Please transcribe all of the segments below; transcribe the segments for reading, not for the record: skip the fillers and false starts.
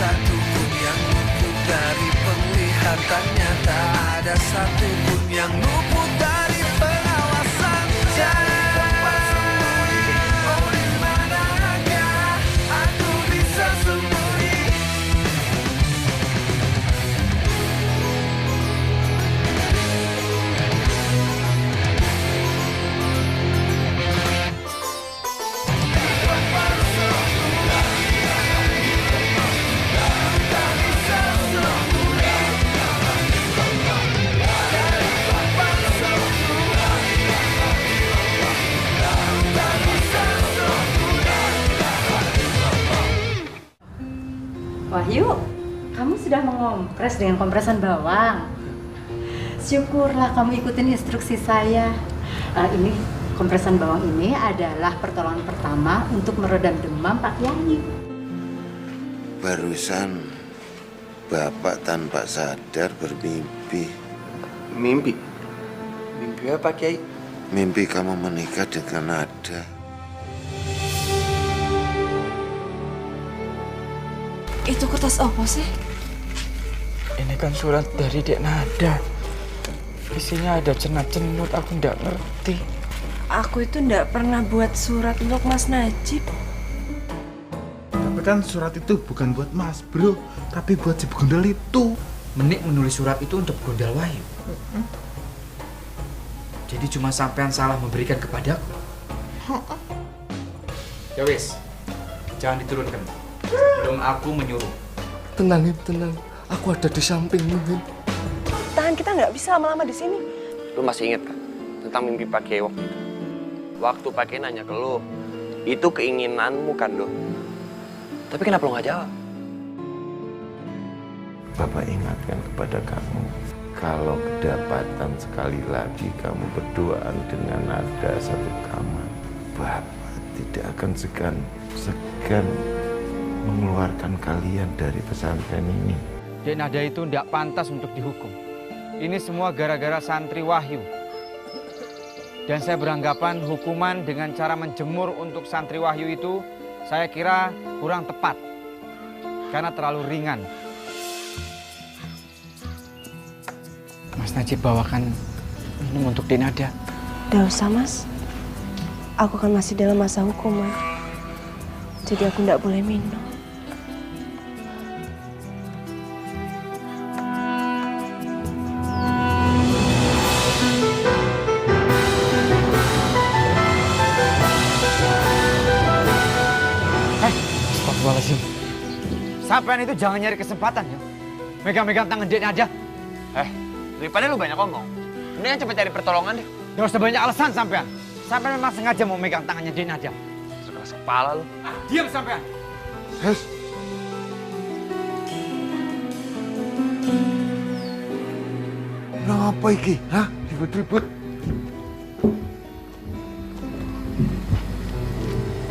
satupun yang luput dari penglihatannya, tak ada satupun yang luput dari pengawasan. Tempat sembunyi, oh di manakah aku bisa sembunyi? Wahyu, kamu sudah mengompres dengan kompresan bawang. Syukurlah kamu ikutin instruksi saya. Ini kompresan bawang ini adalah pertolongan pertama untuk meredam demam Pak Kiai. Barusan Bapak tanpa sadar bermimpi. Mimpi? Mimpi apa, Kiai? Mimpi kamu menikah dengan Nada. Itu kertas apa sih? Ini kan surat dari Dek Nada. Isinya ada cenat-cenut, aku nggak ngerti. Aku itu nggak pernah buat surat untuk Mas Najib. Tapi kan surat itu bukan buat Mas Bro, tapi buat si Begundal itu. Menik menulis surat itu untuk Begundal Wahyu. Jadi cuma sampean salah memberikan kepadaku. Ya wis, jangan diturunkan. Belum aku menyuruh. Tenang, tenang. Aku ada di sampingmu, Him. Tahan, kita nggak bisa lama-lama di sini. Lu masih inget kan tentang mimpi Pak Kiai waktu itu? Waktu Pak Kiai nanya ke lu, itu keinginanmu kan, Do? Tapi kenapa lu nggak jawab? Bapak ingatkan kepada kamu, kalau kedapatan sekali lagi kamu berduaan dengan Nada satu kamar, Bapak tidak akan segan mengeluarkan kalian dari pesantren ini. Dek Nada itu tidak pantas untuk dihukum. Ini semua gara-gara santri Wahyu. Dan saya beranggapan hukuman dengan cara menjemur untuk santri Wahyu itu saya kira kurang tepat. Karena terlalu ringan. Mas Najib bawakan minum untuk Dek Nada. Nggak usah, Mas. Aku kan masih dalam masa hukuman. Jadi aku nggak boleh minum. Astagfirullahaladzim. Sampean itu jangan nyari kesempatan ya. Megang-megang tangan Dek Nada. Daripada lu banyak ngomong, mendingan cepet cari pertolongan deh. Gak usah banyak alasan sampean. Sampean memang sengaja mau megang tangannya Dek Nada. Sekeras kepala lu. Diam sampean. Kenapa iki? Hah? Ribut-ribut.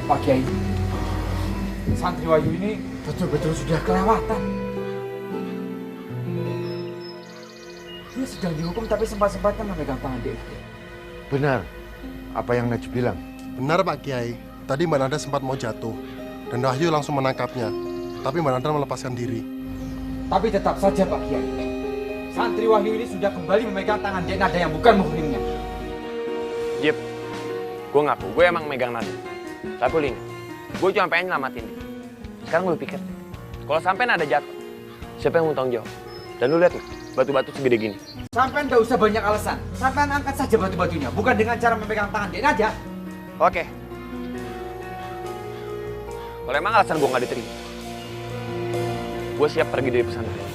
Pak Kiai, santri Wahyu ini betul-betul sudah kelewatan. Dia sedang dihukum tapi sempat-sempatnya memegang tangan dia. Benar, apa yang Najib bilang? Benar Pak Kiai, tadi Mbak Nada sempat mau jatuh dan Wahyu langsung menangkapnya. Tapi Mbak Nada melepaskan diri. Tapi tetap saja Pak Kiai, santri Wahyu ini sudah kembali memegang tangan Dek Nada yang bukan muhrimnya. Jip, gue ngaku, gue emang megang Nada. Tapi lu ingat, gue cuma pengen nyelamatin dia. Sekarang lu pikir, kalau sampai Nada jatuh, siapa yang mau tanggung jawab? Dan lu lihat nih, batu-batu segede gini. Sampean nggak usah banyak alasan. Sampean angkat saja batu-batunya, bukan dengan cara memegang tangan Dek Nada. Oke. Kalau emang alasan gue nggak diterima, gue siap pergi dari pesantren.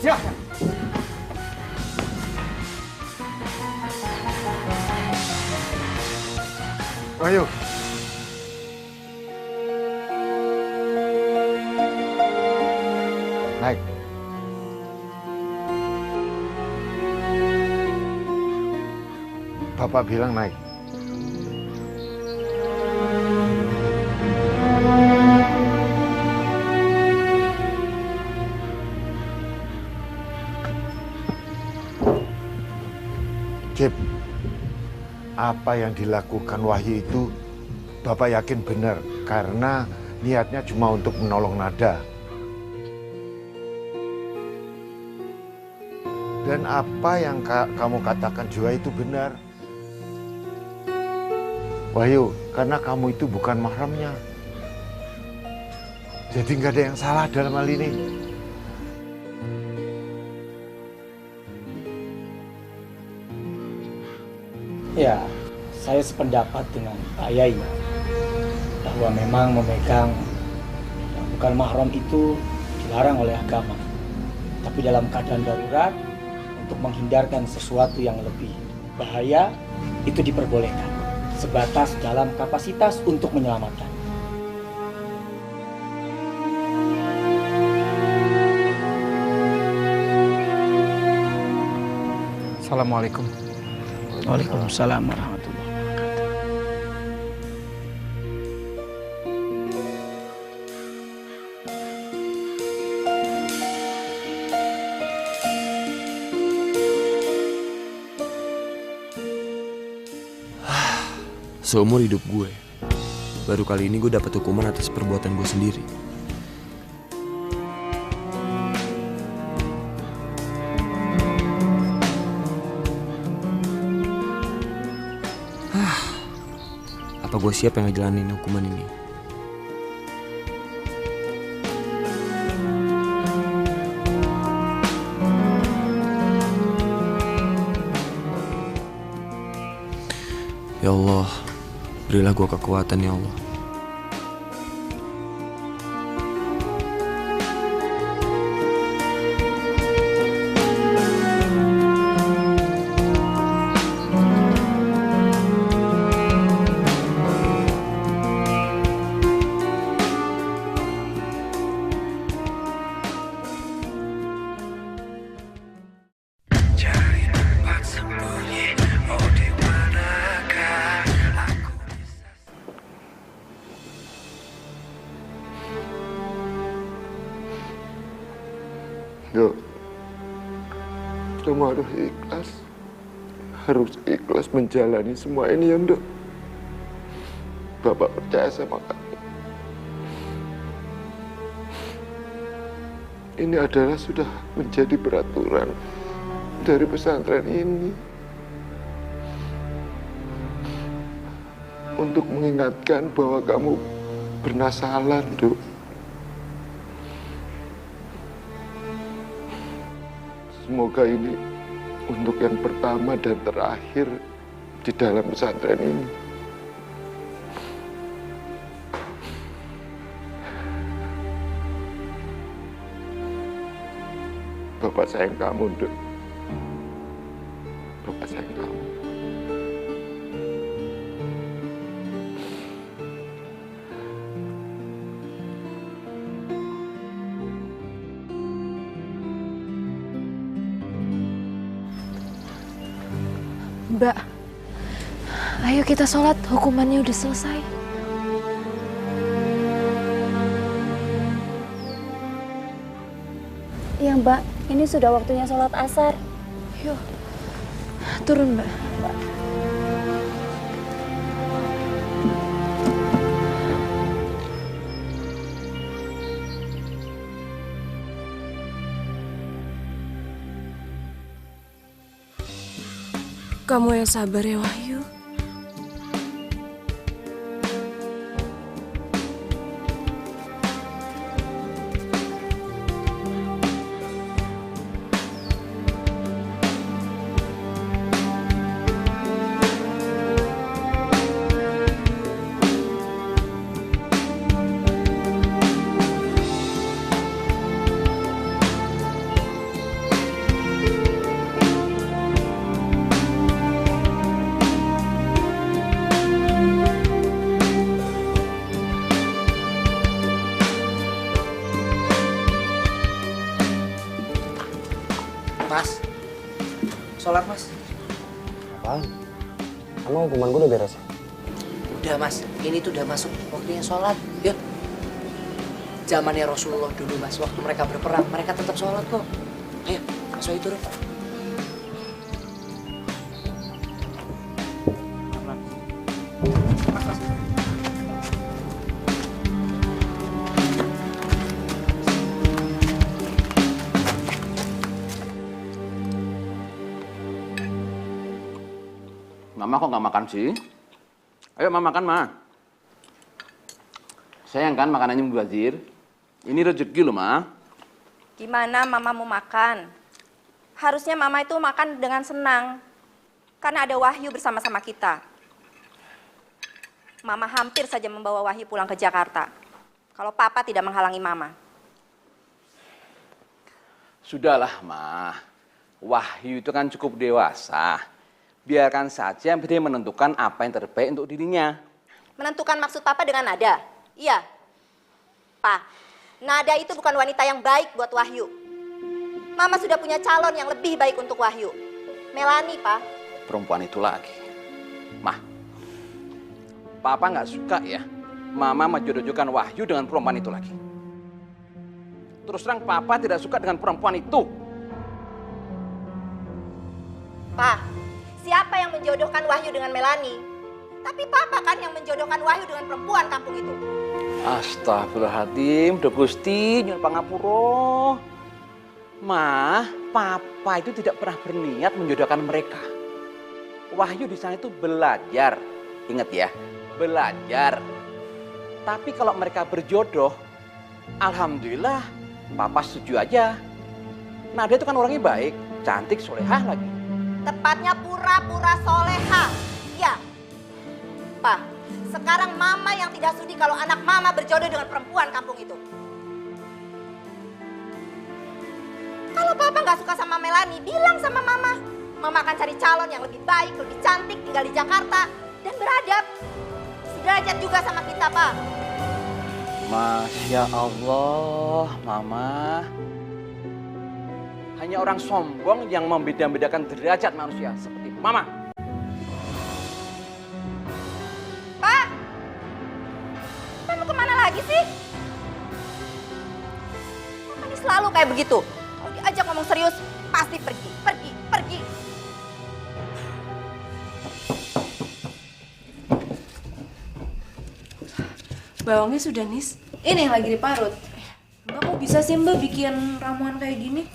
Silahkan. Ayo. Naik. Bapak bilang naik. Cip, apa yang dilakukan Wahyu itu Bapak yakin benar karena niatnya cuma untuk menolong Nada. Dan apa yang kamu katakan juga itu benar. Wahyu, karena kamu itu bukan mahramnya. Jadi nggak ada yang salah dalam hal ini. Ya, saya sependapat dengan Pak Yai bahwa memang memegang yang bukan mahram itu dilarang oleh agama. Tapi dalam keadaan darurat, untuk menghindarkan sesuatu yang lebih bahaya, itu diperbolehkan. Sebatas dalam kapasitas untuk menyelamatkan. Assalamualaikum. Waalaikumsalam warahmatullahi wabarakatuh. Seumur hidup gue, baru kali ini gue dapat hukuman atas perbuatan gue sendiri. Apa gue siap yang ngejalanin hukuman ini? Ya Allah, berilah gue kekuatan ya Allah. Dok, kamu harus ikhlas menjalani semua ini ya, Dok. Bapak percaya sama kamu. Ini adalah sudah menjadi peraturan dari pesantren ini untuk mengingatkan bahwa kamu bernasalah, Dok. Semoga ini untuk yang pertama dan terakhir di dalam pesantren ini. Bapak sayang kamu, Dok. Bapak sayang kamu. Mbak, ayo kita sholat, hukumannya udah selesai. Iya Mbak, ini sudah waktunya sholat asar. Yuk, turun Mbak. Kamu yang sabar ya Wahyu. Mas, sholat mas. Apaan? Emang hukuman gue udah beres ya? Udah mas, ini tuh udah masuk waktunya sholat. Yuk. Zamannya Rasulullah dulu mas, waktu mereka berperang, mereka tetap sholat kok. Ayo, Mas Wahyu turun. Mama kok nggak makan sih? Ayo Mama makan, Ma. Sayang kan makanannya mubazir? Ini rezeki loh, Ma. Gimana Mama mau makan? Harusnya Mama itu makan dengan senang. Karena ada Wahyu bersama-sama kita. Mama hampir saja membawa Wahyu pulang ke Jakarta. Kalau Papa tidak menghalangi Mama. Sudahlah, Ma. Wahyu itu kan cukup dewasa. Biarkan saja dia menentukan apa yang terbaik untuk dirinya. Menentukan maksud Papa dengan Nada? Iya. Pa, Nada itu bukan wanita yang baik buat Wahyu. Mama sudah punya calon yang lebih baik untuk Wahyu. Melani, Pa. Perempuan itu lagi. Ma, Papa nggak suka ya Mama menjodoh-jodohkan Wahyu dengan perempuan itu lagi. Terus terang Papa tidak suka dengan perempuan itu. Pa, siapa yang menjodohkan Wahyu dengan Melani? Tapi Papa kan yang menjodohkan Wahyu dengan perempuan kampung itu. Astagfirullahaladzim, do Gusti, nyuwun pangapura. Ma, Papa itu tidak pernah berniat menjodohkan mereka. Wahyu di sana itu belajar, ingat ya, belajar. Tapi kalau mereka berjodoh, alhamdulillah, Papa setuju aja. Nada itu kan orangnya baik, cantik, solehah lagi. Tepatnya pura-pura soleha. Ya. Pa, sekarang Mama yang tidak sudi kalau anak Mama berjodoh dengan perempuan kampung itu. Kalau Papa nggak suka sama Melani, bilang sama Mama. Mama akan cari calon yang lebih baik, lebih cantik, tinggal di Jakarta. Dan beradab. Sederajat juga sama kita, Pa. Masya Allah, Mama. Hanya orang sombong yang membeda-bedakan derajat manusia seperti Mama. Pak! Pak mau kemana lagi sih? Papa ini selalu kayak begitu. Kalau diajak ngomong serius, pasti pergi. Bawangnya sudah, Nis. Ini yang lagi diparut. Mbak kok bisa sih Mbak bikin ramuan kayak gini?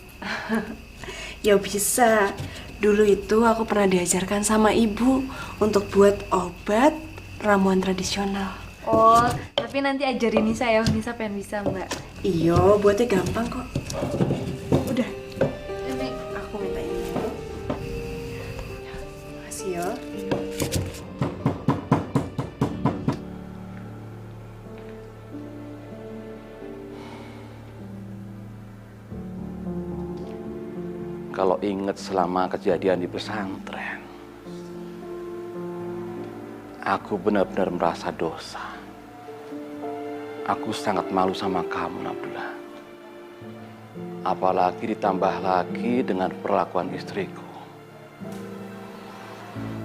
Ya bisa. Dulu itu aku pernah diajarkan sama ibu untuk buat obat ramuan tradisional. Oh, tapi nanti ajarin Nisa ya. Nisa pengen bisa, Mbak. Iya, buatnya gampang kok. Udah. Ini aku minta ini. Makasih ya. Kalau ingat selama kejadian di pesantren, aku benar-benar merasa dosa. Aku sangat malu sama kamu, Nabila. Apalagi ditambah lagi dengan perlakuan istriku.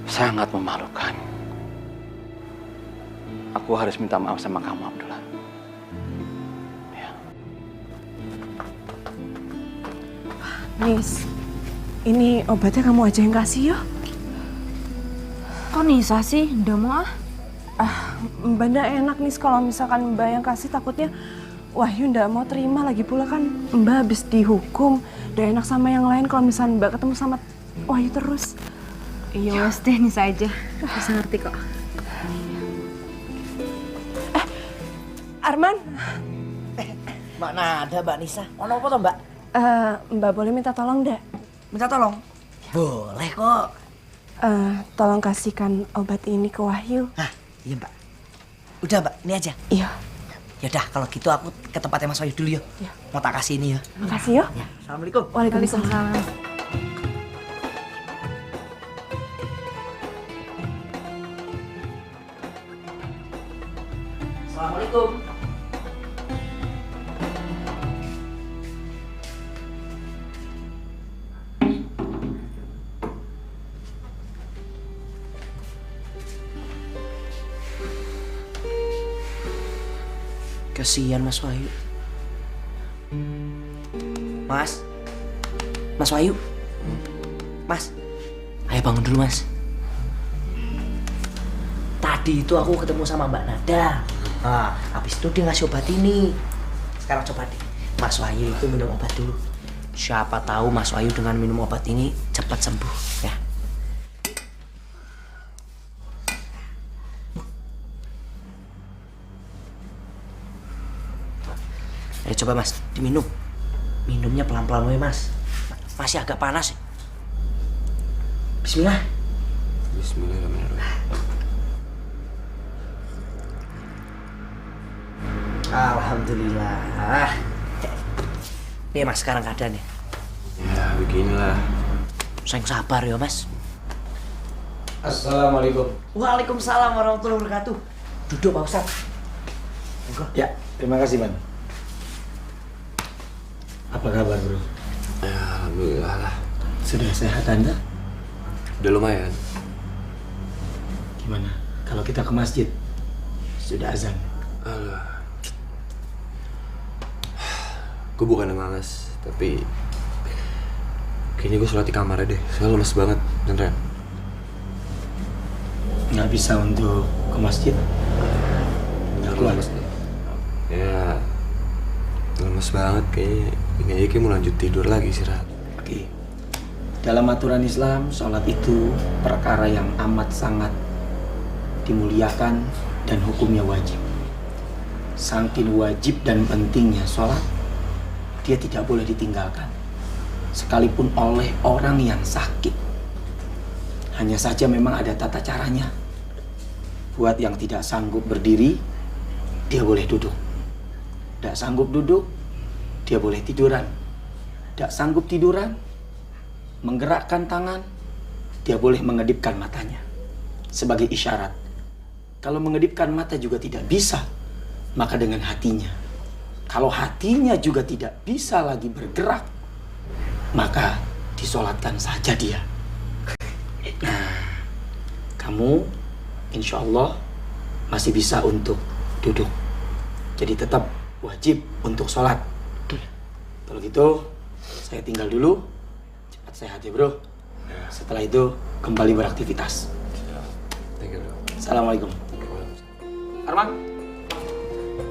Sangat memalukan. Aku harus minta maaf sama kamu, Abdullah. Nis, ini obatnya kamu aja yang kasih ya. Kok Nisa sih? Udah mau ah? Mbak ndak enak nih kalau misalkan Mbak yang kasih, takutnya Wahyu ndak mau terima. Lagi pula kan Mbak habis dihukum. Ndak enak sama yang lain kalau misalkan Mbak ketemu sama Wahyu terus. Iya wes deh, Nisa aja. Bisa ngerti kok. Arman. Mbak Nada, Mbak Nisa. Ono apa toh, Mbak? Mbak boleh minta tolong ndak? Minta tolong? Boleh kok. Tolong kasihkan obat ini ke Wahyu. Iya Mbak. Udah Mbak, ini aja. Iya. Yaudah kalau gitu aku ke tempatnya Mas Wahyu dulu ya. Iya. Mau tak kasih ini ya. Makasih ya. Ya. Assalamualaikum. Waalaikumsalam. Assalamualaikum. Kasihan Mas Wahyu. Mas Wahyu. Mas, ayo bangun dulu Mas. Tadi itu aku ketemu sama Mbak Nada. Habis itu dia ngasih obat ini. Sekarang coba deh, Mas Wahyu itu minum obat dulu. Siapa tahu Mas Wahyu dengan minum obat ini cepat sembuh ya. Coba Mas, diminum. Minumnya pelan-pelan we Mas. Masih agak panas. Bismillah. Bismillahirrahmanirrahim. Alhamdulillah. Nih Mas sekarang keadaannya. Ya beginilah. Sayang sabar ya Mas. Assalamualaikum. Waalaikumsalam warahmatullahi wabarakatuh. Duduk Pak Ustadz. Ya, terima kasih Man. Apa kabar bro? Ya alhamdulillah lah. Sudah sehat Anda? Udah lumayan. Gimana kalau kita ke masjid? Sudah azan. Alah. Gue bukan malas, tapi kayaknya gue sholat di kamar deh. Soalnya lemes banget, beneran. Nggak bisa untuk ke masjid? Nggak keluar? Ya, lemes banget kayaknya. Ini aja kayak mau lanjut tidur lagi istirahat. Oke. Dalam aturan Islam, sholat itu perkara yang amat sangat dimuliakan dan hukumnya wajib. Saking wajib dan pentingnya sholat, dia tidak boleh ditinggalkan, sekalipun oleh orang yang sakit. Hanya saja memang ada tata caranya. Buat yang tidak sanggup berdiri, dia boleh duduk. Tidak sanggup duduk, dia boleh tiduran. Tidak sanggup tiduran, menggerakkan tangan, dia boleh mengedipkan matanya. Sebagai isyarat, kalau mengedipkan mata juga tidak bisa, maka dengan hatinya. Kalau hatinya juga tidak bisa lagi bergerak, maka disolatkan saja dia. Nah, kamu insya Allah masih bisa untuk duduk. Jadi tetap wajib untuk sholat. Kalau gitu, saya tinggal dulu. Cepat sehat ya bro. Setelah itu kembali beraktivitas. Thank you bro. Assalamualaikum. Arman,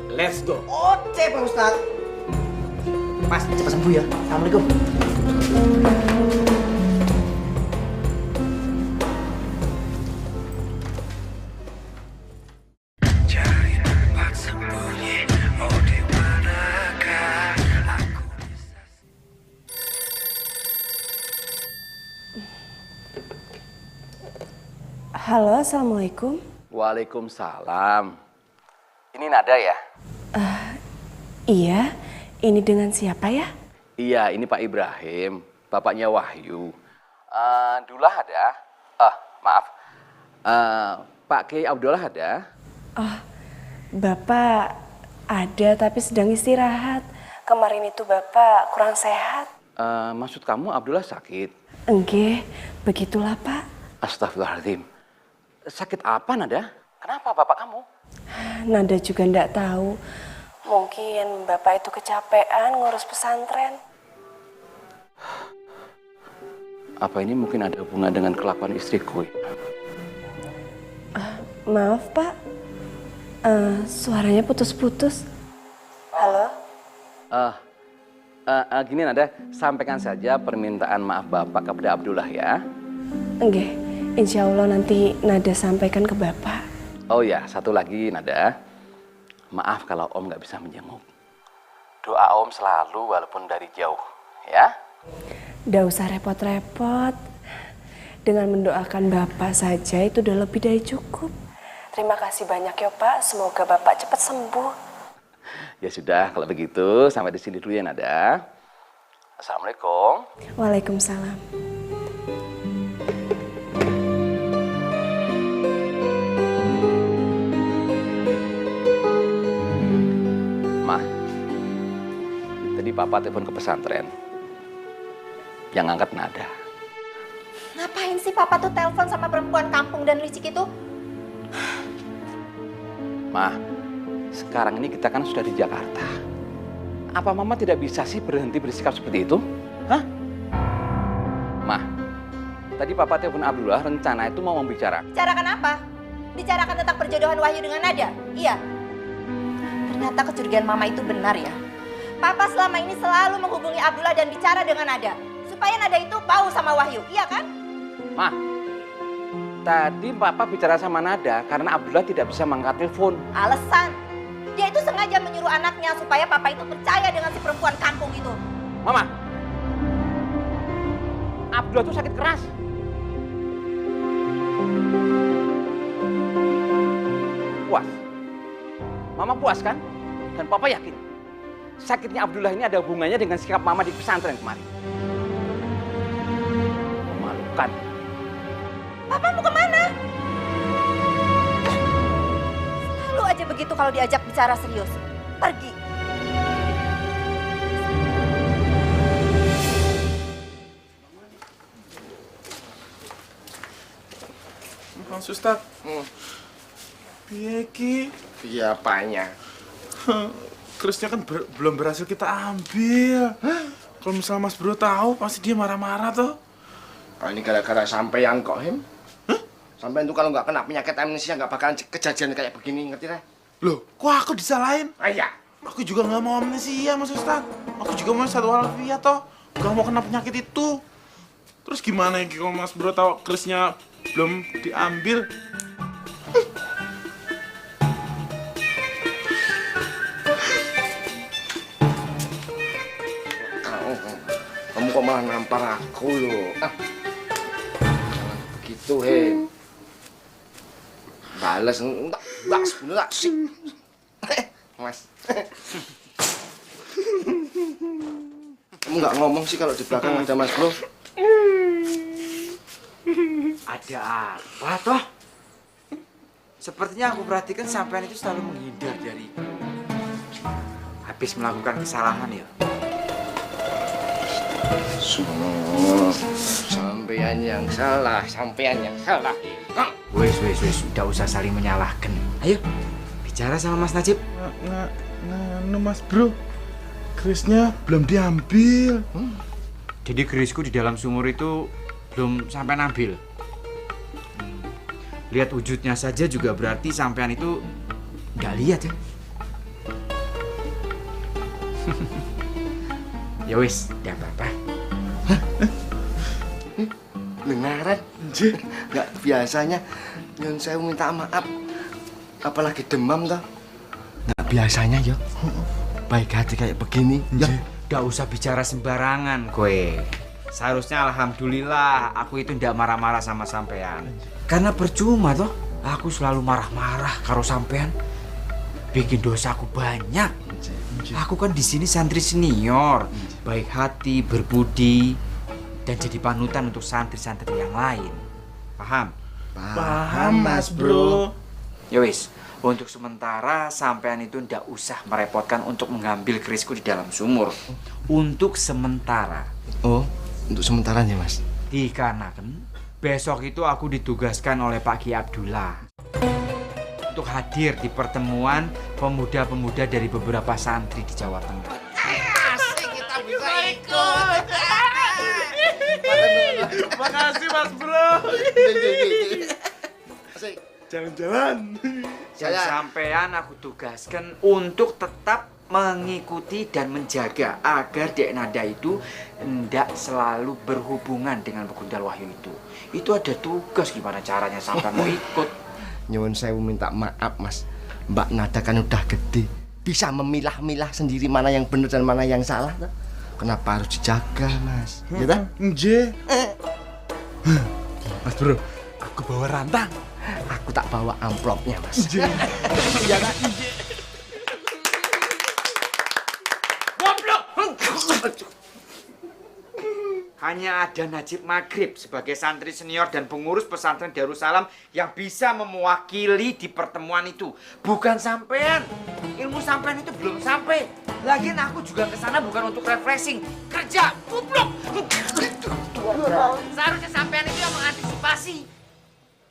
let's go. Oke Pak Ustadz. Mas, cepat sembuh ya. Assalamualaikum. Halo, Assalamualaikum. Waalaikumsalam. Ini Nada ya? Iya, ini dengan siapa ya? Iya, ini Pak Ibrahim, bapaknya Wahyu. Dullah ada? Maaf. Pak Kiai Abdullah ada? Oh, Bapak ada tapi sedang istirahat. Kemarin itu Bapak kurang sehat. Maksud kamu Abdullah sakit? Enggak, begitulah Pak. Astagfirullahaladzim. Sakit apa Nada? Kenapa bapak kamu? Nada juga enggak tahu. Mungkin Bapak itu kecapean ngurus pesantren. Apa ini mungkin ada hubungan dengan kelakuan istriku? Maaf Pak, suaranya putus-putus. Halo? Gini Nada, sampaikan saja permintaan maaf bapak kepada Abdullah ya. Enggak, insya Allah nanti Nada sampaikan ke Bapak. Oh ya, satu lagi Nada. Maaf kalau Om nggak bisa menjenguk. Doa Om selalu walaupun dari jauh, ya. Nggak usah repot-repot. Dengan mendoakan Bapak saja itu udah lebih dari cukup. Terima kasih banyak ya Pak, semoga Bapak cepat sembuh. Ya sudah, kalau begitu sampai di sini dulu ya Nada. Assalamualaikum. Waalaikumsalam. Ma, tadi Papa telepon ke pesantren. Yang angkat Nada. Ngapain sih Papa tuh telepon sama perempuan kampung dan licik itu? Ma, sekarang ini kita kan sudah di Jakarta. Apa Mama tidak bisa sih berhenti bersikap seperti itu? Hah? Ma, tadi Papa telepon Abdullah, rencana itu mau membicarakan. Bicarakan apa? Bicarakan tentang perjodohan Wahyu dengan Nada? Iya. Ternyata kecurigaan Mama itu benar ya. Papa selama ini selalu menghubungi Abdullah dan bicara dengan Nada. Supaya Nada itu bau sama Wahyu, iya kan? Ma, tadi Papa bicara sama Nada karena Abdullah tidak bisa mengangkat telepon. Alasan. Dia itu sengaja menyuruh anaknya supaya papa itu percaya dengan si perempuan kampung itu. Mama, Abdullah tuh sakit keras. Puas? Mama puas kan? Dan papa yakin sakitnya Abdullah ini ada hubungannya dengan sikap mama di pesantren kemarin. Memalukan. Papa mau kemana? Selalu aja begitu kalau diajak bicara serius. Pergi. Mas Ustad. Piye ki? Iya apanya? Kerisnya kan belum berhasil kita ambil. Kalau misalnya Mas Bro tahu, pasti dia marah-marah tuh. Oh, ini gara-gara sampean kok, Him? Sampean tuh kalau nggak kena penyakit amnesia nggak bakalan kejadian kayak begini, ngerti kan? Loh, kok aku disalahin? Iya. Aku juga nggak mau amnesia, Mas Ustad. Aku juga mau satu walafiat toh. Nggak mau kena penyakit itu. Terus gimana ya kalau Mas Bro tahu kerisnya belum diambil? Kamu kok malah nampar aku loh. Jangan begitu, Him. Balas, enggak sebenarnya sih. Mas. Kamu nggak ngomong sih kalau di belakang ada Mas Bro? Ada apa toh? Sepertinya aku perhatikan sampean itu selalu menghindar dariku. Habis melakukan kesalahan ya. Sampean yang salah, sampean yang salah. Wes, udah usah saling menyalahkan. Ayo, bicara sama Mas Najib. Nggak, Mas Bro. Kerisnya belum diambil. Jadi kerisku di dalam sumur itu belum sampai ambil. Lihat wujudnya saja juga berarti sampean itu nggak lihat ya. Ya wis, nggak apa-apa. Beneran? Nggak biasanya Nyun Sewu minta maaf. Apalagi demam toh. Nggak biasanya ya. Baik hati kayak begini. Ya, nggak usah bicara sembarangan kowe. Seharusnya alhamdulillah aku itu ndak marah-marah sama sampean. Karena percuma toh, aku selalu marah-marah karo sampean. Bikin dosaku banyak. Aku kan di sini santri senior, baik hati, berbudi, dan jadi panutan untuk santri-santri yang lain. Paham? Paham, Mas Bro. Ya wis, untuk sementara sampean itu ndak usah merepotkan untuk mengambil kerisku di dalam sumur. Untuk sementara. Oh, untuk sementara ya, Mas. Dikarenakan besok itu aku ditugaskan oleh Pak Ki Abdullah untuk hadir di pertemuan pemuda-pemuda dari beberapa santri di Jawa Tengah. Asik, kita bisa ikut. Makasih Mas Bro. Jalan-jalan. Dan sampean aku tugaskan untuk tetap mengikuti dan menjaga agar Dek Nada itu hendak selalu berhubungan dengan Begundal Wahyu itu. Itu ada tugas gimana caranya sampai mau ikut. Nyuwun sewu minta maaf, Mas. Mbak Nada kan udah gede, bisa memilah-milah sendiri mana yang benar dan mana yang salah. Kenapa harus dijaga, Mas? Ya kan? Nje. Mas Bro, aku bawa rantang. Aku tak bawa amplopnya, Mas. Nje. Ya kan? Nje. Hanya ada Najib Maghrib sebagai santri senior dan pengurus pesantren Darussalam yang bisa mewakili di pertemuan itu. Bukan sampean. Ilmu sampean itu belum sampai. Lagian aku juga ke sana bukan untuk refreshing. Kerja, goblok. Seharusnya sampean itu yang mengantisipasi.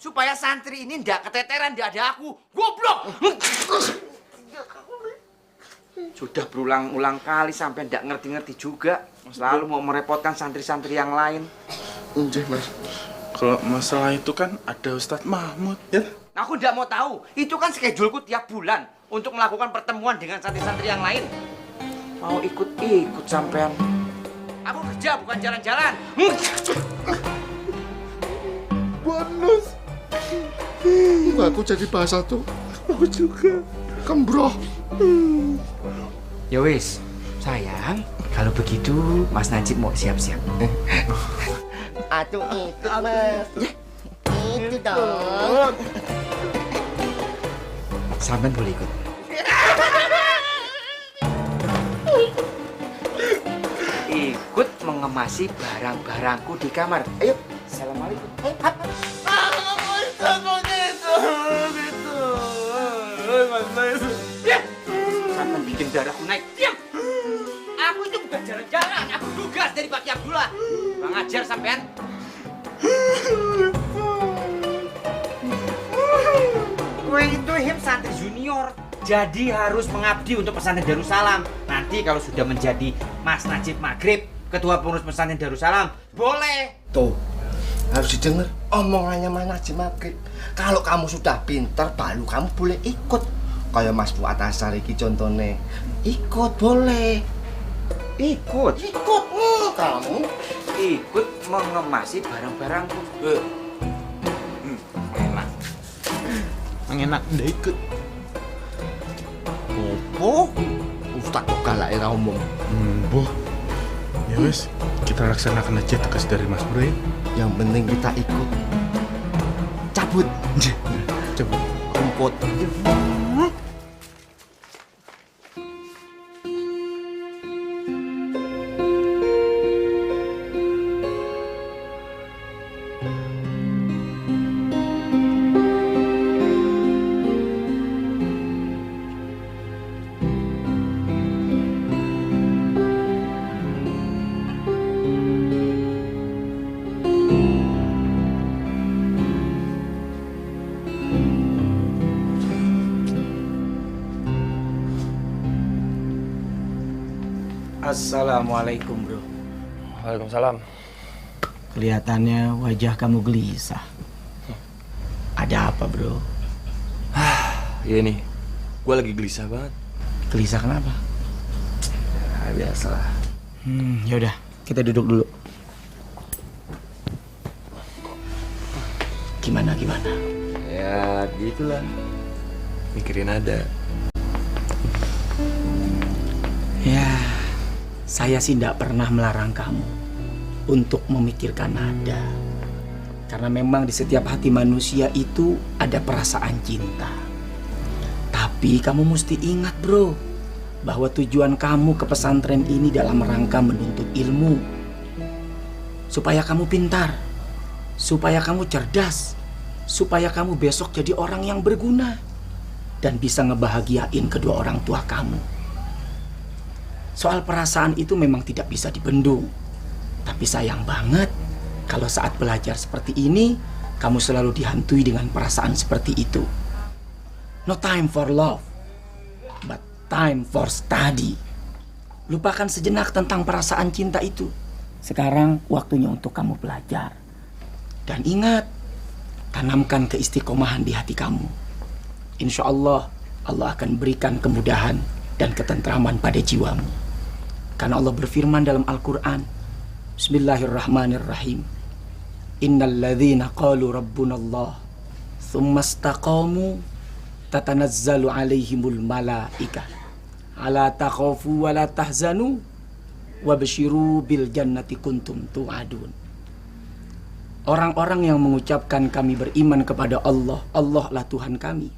Supaya santri ini ndak keteteran, ndak ada aku. Goblok. Sudah berulang-ulang kali sampai ndak ngerti-ngerti juga. Selalu mau merepotkan santri-santri yang lain. Nje, Mas. Kalau masalah itu kan ada Ustadz Mahmud, ya? Aku ndak mau tahu. Itu kan scheduleku tiap bulan untuk melakukan pertemuan dengan santri-santri yang lain. Mau ikut-ikut sampean. Aku kerja bukan jalan-jalan. Bonus. Aku jadi bahasa tuh. Aku juga. Kembroh. Ya wis, sayang. Kalau begitu, Mas Najib mau siap-siap. Aduh itu Mas. Itu dong. Sampean boleh ikut. Ikut mengemasi barang-barangku di kamar. Ayo, assalamualaikum. Sampean bikin darahku naik. Diam. Aku itu bukan jalan-jalan, aku tugas dari Pak Ki Abdullah. Kurang ajar sampean. Gue itu santri junior, jadi harus mengabdi untuk pesantren Darussalam. Nanti kalau sudah menjadi Mas Najib Maghrib, ketua pengurus pesantren Darussalam, boleh. Tuh, harus didengar omongannya Mas Najib Maghrib. Kalau kamu sudah pintar, baru kamu boleh ikut. Kayak Mas Fuad Asar iki contohnya. Ikut boleh. Ikut? Ikut, kamu. Ikut mengemasi barang-barangku. Enak. Enak udah ikut. Opo? Ustaz kok galak era umum. Boh. Ya wes, kita laksanakan aja tugas dari Mas Bro ya. Yang penting kita ikut. Cabut. Cabut. Rumput. Assalamualaikum bro. Waalaikumsalam. Kelihatannya wajah kamu gelisah. Ada apa bro? Iya nih, gue lagi gelisah banget. Gelisah kenapa? Ya, biasalah. Yaudah, kita duduk dulu. Gimana? Ya gitulah. Mikirin ada. Ya, saya sih tidak pernah melarang kamu untuk memikirkan nada. Karena memang di setiap hati manusia itu ada perasaan cinta. Tapi kamu mesti ingat bro, bahwa tujuan kamu ke pesantren ini dalam rangka menuntut ilmu. Supaya kamu pintar, supaya kamu cerdas, supaya kamu besok jadi orang yang berguna dan bisa ngebahagiain kedua orang tua kamu. Soal perasaan itu memang tidak bisa dibendung. Tapi sayang banget kalau saat belajar seperti ini, kamu selalu dihantui dengan perasaan seperti itu. No time for love, but time for study. Lupakan sejenak tentang perasaan cinta itu. Sekarang waktunya untuk kamu belajar. Dan ingat, tanamkan keistiqomahan di hati kamu. Insya Allah, Allah akan berikan kemudahan dan ketentraman pada jiwamu. Karena Allah berfirman dalam Al-Quran, Bismillahirrahmanirrahim. Innal ladzina qalu rabbunallah thumma istaqamu tatanazzalu alaihimul malaika ala takhafu wa la tahzanu wabshiru bil jannati kuntum tu'adun. Orang-orang yang mengucapkan kami beriman kepada Allah, Allah lah Tuhan kami.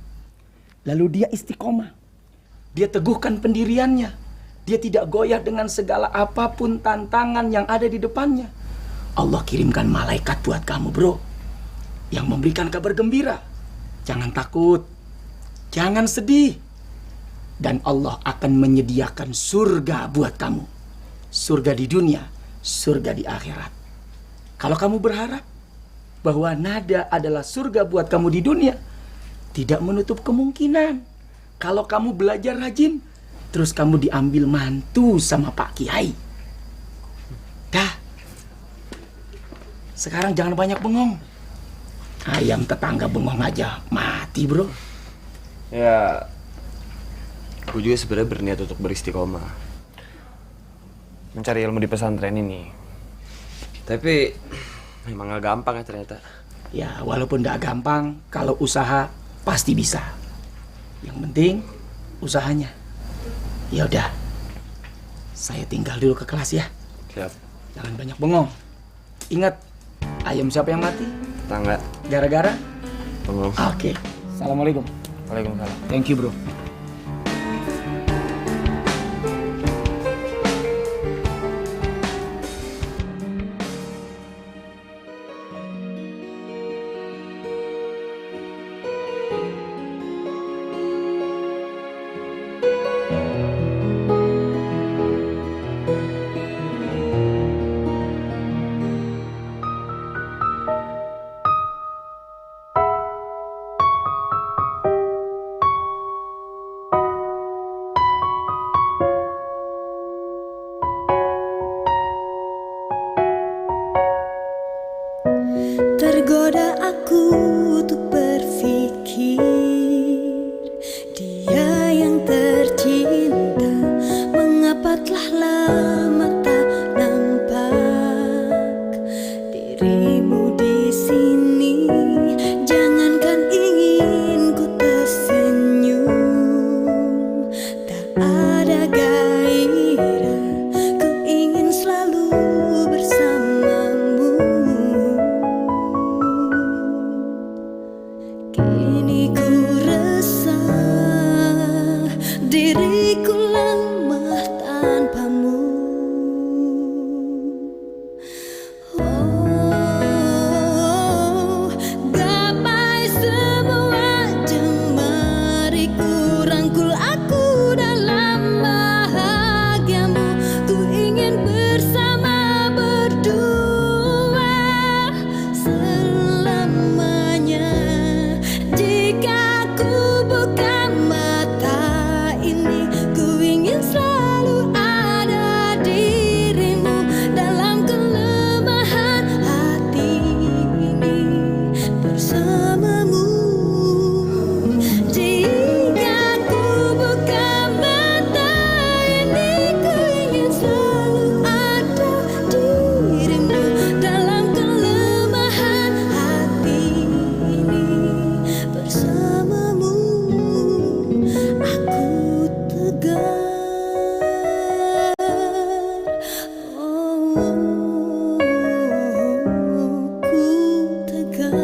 Lalu dia istiqomah. Dia teguhkan pendiriannya. Dia tidak goyah dengan segala apapun tantangan yang ada di depannya. Allah kirimkan malaikat buat kamu bro, yang memberikan kabar gembira. Jangan takut, jangan sedih. Dan Allah akan menyediakan surga buat kamu. Surga di dunia, surga di akhirat. Kalau kamu berharap bahwa nada adalah surga buat kamu di dunia, tidak menutup kemungkinan kalau kamu belajar rajin, terus kamu diambil mantu sama Pak Kiai. Dah. Sekarang jangan banyak bengong. Ayam tetangga bengong aja mati bro. Ya, gue juga sebenarnya berniat untuk beristiqomah. Mencari ilmu di pesantren ini. Tapi memang gak gampang ya ternyata. Ya walaupun gak gampang, kalau usaha pasti bisa. Yang penting usahanya. Ya udah, saya tinggal dulu ke kelas ya. Siap. Jangan banyak bengong. Ingat, ayam siapa yang mati? Tangga. Gara-gara? Bengong. Oke. Assalamualaikum. Waalaikumsalam. Thank you, bro. Tergoda aku untuk berpikir dia yang tercinta, mengapa telah lama tak nampak dirimu di sini. Jangankan ingin ku tersenyum, tak ada gairah, ku ingin selalu bersamamu. Kini ku rasa diriku lemah tanpamu. Oh, gapai semua jemariku, rangkul aku dalam bahagiamu. Ku ingin bersama berdua selamanya. Jika ku buka mata ini, ku ingin selalu ada dirimu dalam kelemahan hati ini bersamamu. Jika ku buka mata ini, ku ingin selalu ada dirimu dalam kelemahan hati ini bersamamu. Aku tegar, oh, ku tegar.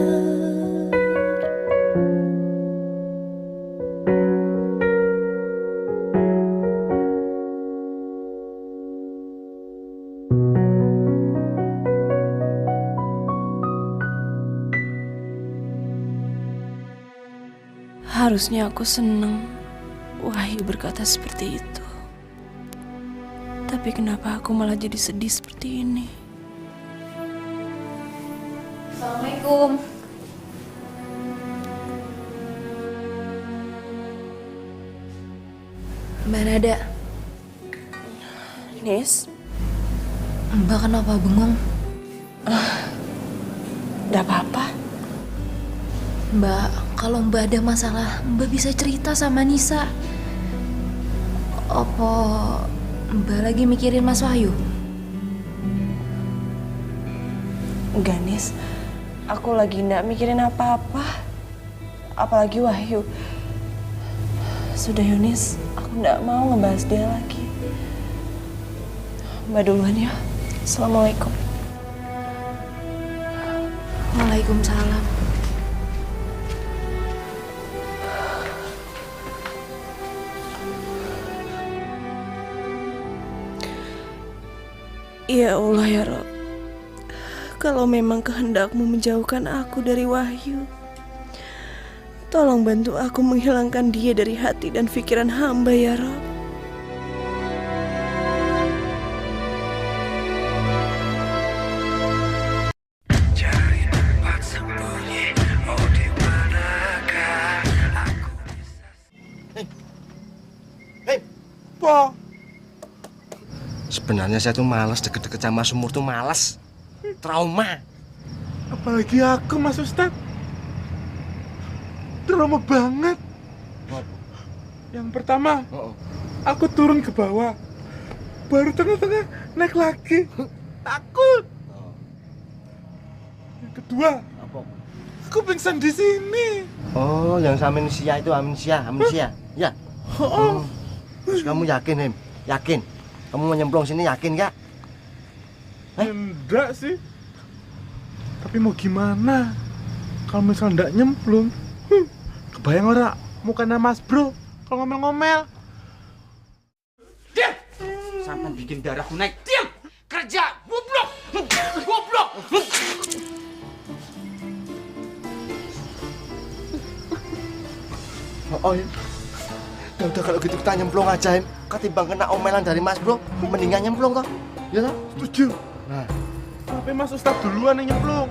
Harusnya aku seneng Wahyu berkata seperti itu. Tapi kenapa aku malah jadi sedih seperti ini? Assalamualaikum. Mbak Nada. Nis, Mbak kenapa bengong? Udah apa-apa? Mbak, kalau Mbak ada masalah, Mbak bisa cerita sama Nisa. Apa Mbak lagi mikirin Mas Wahyu? Enggak, Nis. Aku lagi nggak mikirin apa-apa. Apalagi Wahyu. Sudah, Yunis. Aku nggak mau ngebahas dia lagi. Mbak duluan ya. Assalamualaikum. Waalaikumsalam. Ya Allah ya Rob, kalau memang kehendakmu menjauhkan aku dari Wahyu, tolong bantu aku menghilangkan dia dari hati dan pikiran hamba ya Rob. Po, Sebenarnya saya tuh malas deket-deket sama sumur tuh malas. Trauma. apalagi aku Mas Ustad. Trauma banget. Yang pertama, aku turun ke bawah. Baru tengah-tengah naik lagi. Takut. Yang kedua, aku pingsan di sini. Oh, yang sama amnesia itu amnesia. Ya. Terus kamu yakin, Hem? Yakin? Kamu mau nyemplung sini yakin nggak? Enggak sih. Tapi mau gimana? Kalau misalnya nggak nyemplung, kebayang ora mukanya Mas Bro kalau ngomel-ngomel. Diam! Sampai bikin darahku naik. Diam! Kerja! Goblok! Goblok! Oh ya. Udah kalau gitu kita nyemplung aja, Hem. Ketimbang kena omelan dari Mas Bro, mendingan nyemplung toh. Ya toh? Setuju. Nah, tapi Mas Ustadz duluan yang nyemplung.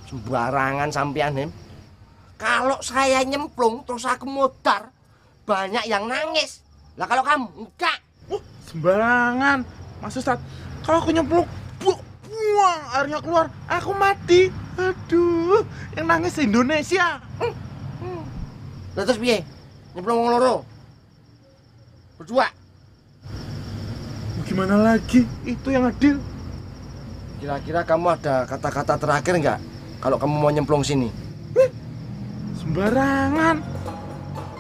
Sembarangan sampean, Hem. Kalau saya nyemplung terus aku modar, banyak yang nangis. Lah kalau kamu enggak. Sembarangan. Mas Ustadz, kalau aku nyemplung, buang airnya keluar, aku mati. Aduh, yang nangis Indonesia. Lah terus piye? Nyemplung wong loro. Berdua. Gimana lagi? Itu yang adil. Kira-kira kamu ada kata-kata terakhir nggak kalau kamu mau nyemplung sini? Sembarangan.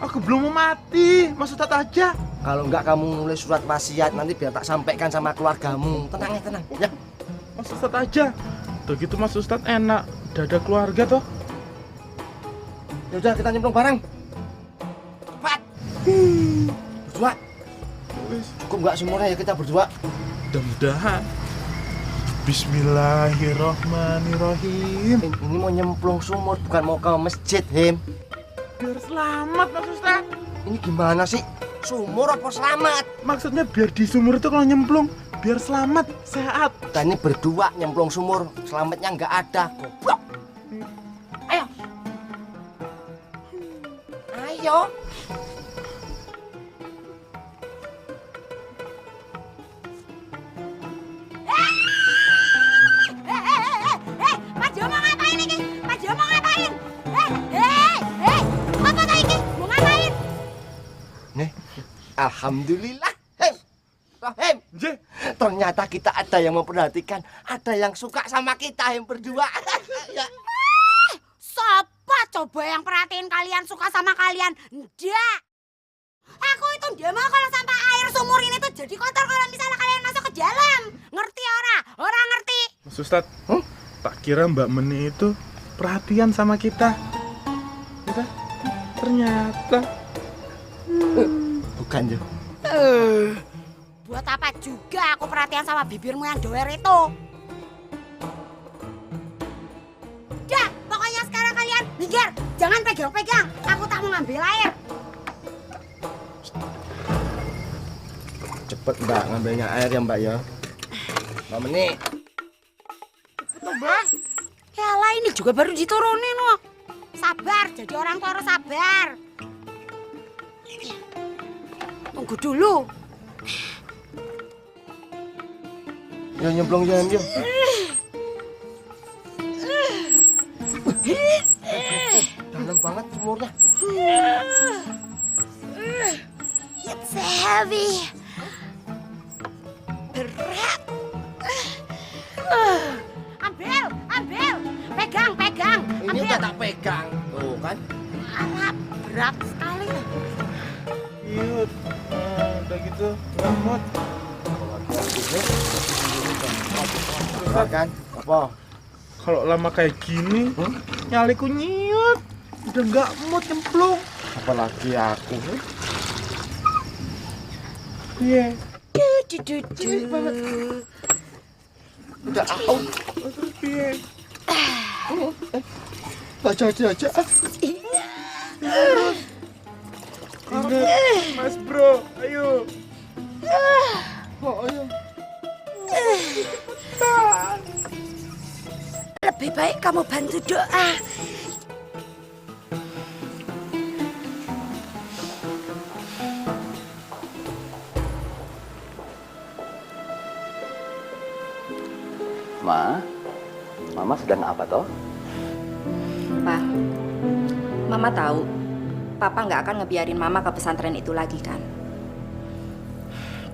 Aku belum mau mati, Mas Ustadz aja. Kalau enggak kamu nulis surat wasiat nanti biar tak sampaikan sama keluargamu. Tenang ya, tenang. Ya. Mas Ustadz aja. Udah gitu Mas Ustadz enak. Udah ada keluarga toh. Ya udah kita nyemplung bareng. Cepat. Berdua. Cukup nggak sumurnya ya kita berdua? Mudah-mudahan. Bismillahirrohmanirrohim. Ini mau nyemplung sumur bukan mau ke masjid, Hem. Biar selamat Mas Ustadz. Ini gimana sih? Sumur apa selamat? Maksudnya biar di sumur itu kalau nyemplung biar selamat, sehat. Kita ini berdua nyemplung sumur, selamatnya nggak ada, goblok. Ayo. Ayo. Pak Jo mau ngapain ini? Pak Jo mau ngapain? Apa tuh ini? Mau ngapain? Nih, alhamdulillah, Hem. Hem. Ternyata kita ada yang memperhatikan, ada yang suka sama kita yang berdua. Ya. Siapa coba yang perhatiin kalian suka sama kalian? Nggak. Aku itu nggak mau kalau sampai air sumur ini tuh jadi kotor kalau misalnya kalian masuk ke dalam. Ngerti ora? Orang ngerti? Mas Ustadz, tak kira Mbak Meni itu perhatian sama kita. Ternyata. Bukan, Jo. Buat apa juga aku perhatian sama bibirmu yang doer itu? Dah, pokoknya sekarang kalian minggir. Jangan pegang-pegang. Aku tak mau ngambil air. Cepet Mbak ngambilnya air ya Mbak ya. Mbak Meni. Betul, Mbak. Yalah, ini juga baru diturunin loh. Sabar, jadi orang tua harus sabar. Tunggu dulu. Ya nyemplung ya, Em. Dalam banget sumurnya. It's heavy. Berat. Ambil, ambil. Pegang, pegang. Ini udah tak pegang. Tuh kan. Alah, berat sekali. Yud. Udah gitu, ngamut. Kan? Apa? Kalau lama kayak gini, nyaliku nyiut. Udah nggak mood nyemplung. Apalagi aku. Iya. Udah au. Piye? Aja. Mas Bro, ayo. Ayo. Lebih baik kamu bantu doa. Mama sedang apa toh? Pak, Mama tahu Papa nggak akan ngebiarin Mama ke pesantren itu lagi kan?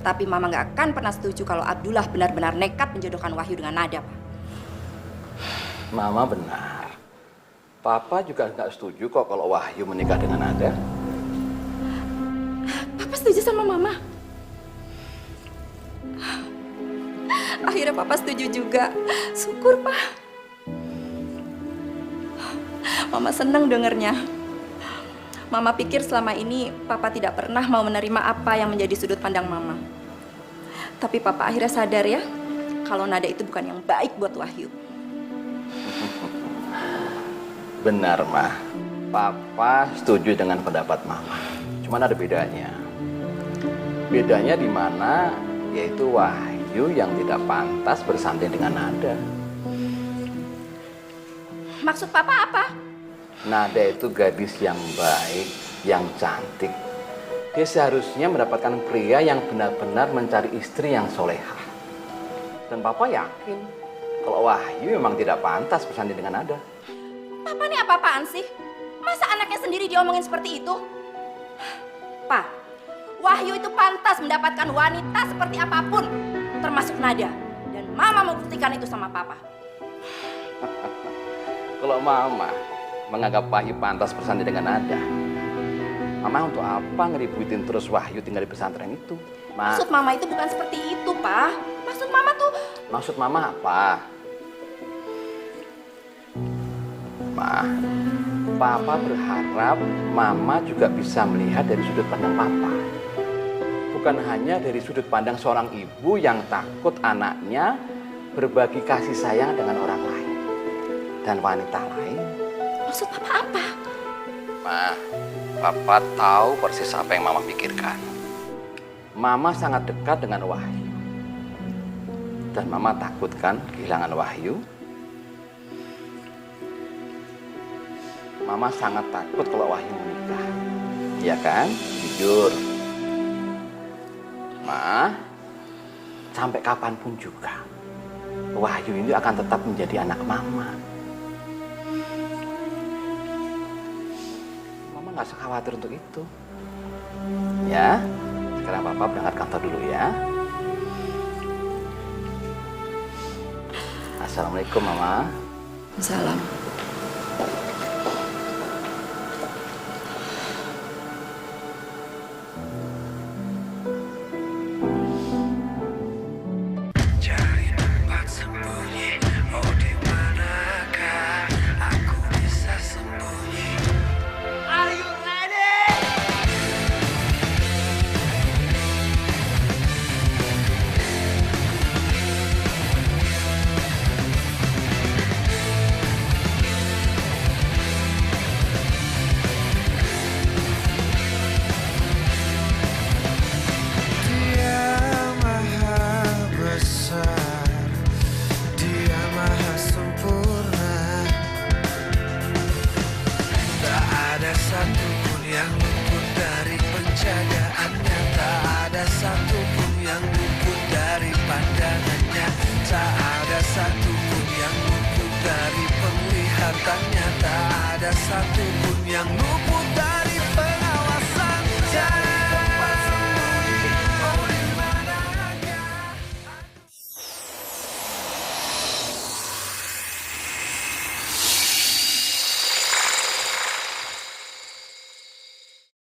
Tapi Mama nggak akan pernah setuju kalau Abdullah benar-benar nekat menjodohkan Wahyu dengan Nada, Pak. Mama benar. Papa juga nggak setuju kok kalau Wahyu menikah dengan Nada. setuju sama Mama. Akhirnya Papa setuju juga. Syukur, Pak. Mama senang dengernya. Mama pikir selama ini Papa tidak pernah mau menerima apa yang menjadi sudut pandang Mama. Tapi Papa akhirnya sadar ya, kalau Nada itu bukan yang baik buat Wahyu. Benar, Mah. Papa setuju dengan pendapat Mama. Cuman ada bedanya. Bedanya di mana, yaitu Wahyu yang tidak pantas bersanding dengan Nada. Maksud Papa apa? Nada itu gadis yang baik, yang cantik. Dia seharusnya mendapatkan pria yang benar-benar mencari istri yang solehah. Dan Papa yakin kalau Wahyu memang tidak pantas bersanding dengan Nada. Papa ini apa-apaan sih? Masa anaknya sendiri diomongin seperti itu? Pak, Wahyu itu pantas mendapatkan wanita seperti apapun, termasuk Nada. Dan Mama mau buktikan itu sama Papa. Kalau Mama menganggap Wahyu pantas bersanding dengan Nada, Mama untuk apa ngeributin terus Wahyu tinggal di pesantren itu? Maksud Mama itu bukan seperti itu, Pak. Maksud Mama tuh... Maksud Mama apa? Ma, Papa berharap Mama juga bisa melihat dari sudut pandang Papa. Bukan hanya dari sudut pandang seorang ibu yang takut anaknya berbagi kasih sayang dengan orang lain dan wanita lain. Maksud Papa apa? Ma, Papa tahu persis apa yang Mama pikirkan. Mama sangat dekat dengan Wahyu. Dan Mama takut kan kehilangan Wahyu? Mama sangat takut kalau Wahyu menikah. Iya kan? Jujur. Ma, sampai kapanpun juga Wahyu ini akan tetap menjadi anak Mama. Mama nggak usah khawatir untuk itu. Ya, sekarang Papa berangkat kantor dulu ya. Assalamualaikum, Mama. Salam. Satupun yang